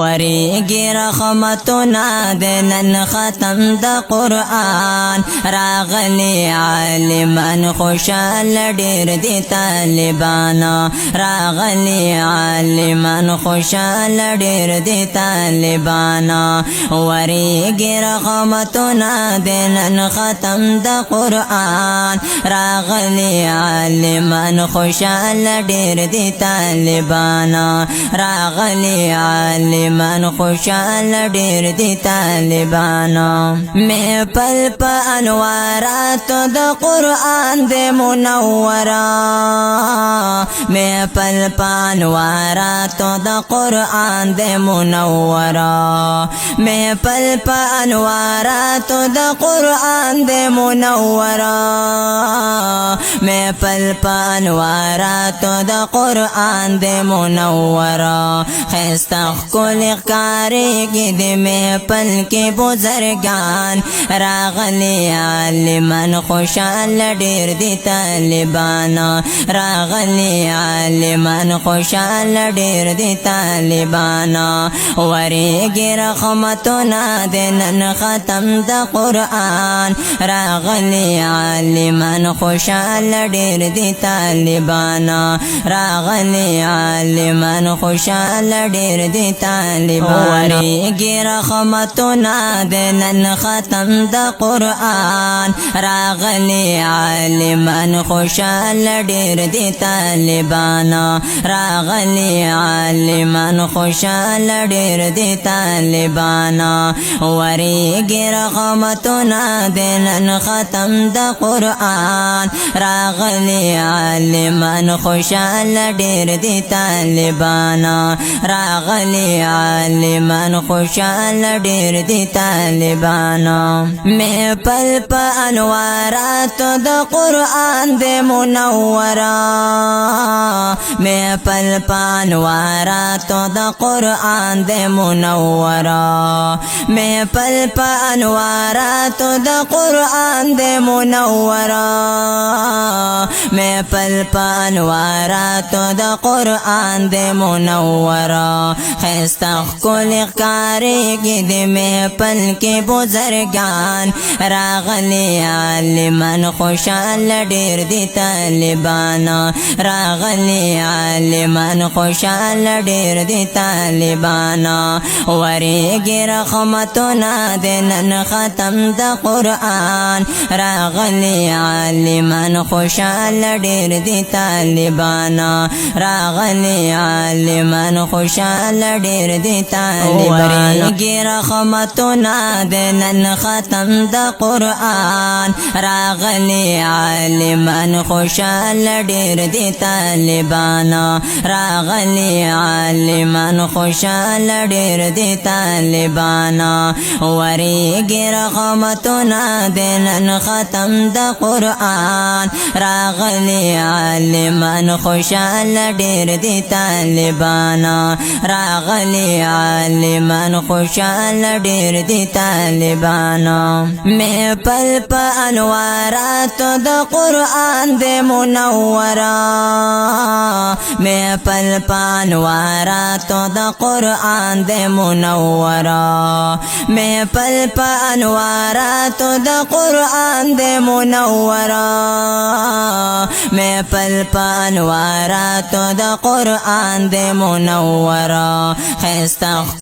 وریږي رحمتونه د نن ختم د قرآن راغلی عالمان خوشال ډیر دي طالبان راغلی عالمان خوشال ډیر دي طالبان وریږي رحمتونه د نن ختم د قرآن راغلی عالمان خوشال ډیر دي طالبان راغلی عالمان خوشال ډیر دي طالبان میں پل پا انوارات د قرآن دے منورا میں پل پا انوارات د قرآن دے منورا میں پل پا انوارات د قرآن دے منورا میں پل پا انوارات د قرآن دے منورا خیستا کل کاری کی دے میں پل کے بزرگان راغلی عالمان خوشال ډیر دي طالبان راغلی عالمان خوشال ډیر دي طالبان وریږي رحمتونه د نن ختم د قرآن راغلی عالمان خوشال ډیر دي طالبان راغلی عالمان خوشال ډیر دي طالبان وریږي رحمتونه د نن ختم د قرآن راغلی عالمان خوشال ډیر دي طالبان راغلی عالمان خوشال ډیر دي طالبان وریږي رحمتونه د نن ختم د قرآن راغلی عالمان خوشال ډیر دي طالبان راغلی عالمان خوشال ډیر دي طالبان میں پل پا انوارات د قرآن دے منورا میں پل پا انوارات د قرآن دے منورا میں پل پا انوارات د قرآن دے منورا میں پل پا انوارات د قرآن دے منورا خیستا کل کاری کی دے میں پل کے بزرگان راغلی عالمان خوشال ډیر دي طالبان راغلی عالمان خوشال ډیر دي طالبان وریږي رحمتونه د نن ختم د قرآن راغلی عالمان خوشال ډیر دي طالبان راغلی عالمان خوشال ډیر دي طالبان وریږي رحمتونه د نن ختم د قرآن راغلی عالمان خوشال ډیر دي طالبان راغلی عالمان خوشال ډیر دي طالبان وریږي رحمتونه د نن ختم د قرآن راغلی عالمان خوشال ډیر دي طالبان راغلی عالمان خوشال ډیر دي طالبان میں پل پا انوارات د قرآن دے منورا میں پل پا انوارات د قرآن دے منورا میں پل پا انوارات د قرآن دے منورا میں پل پا انوارات د قرآن دے منورا خیستا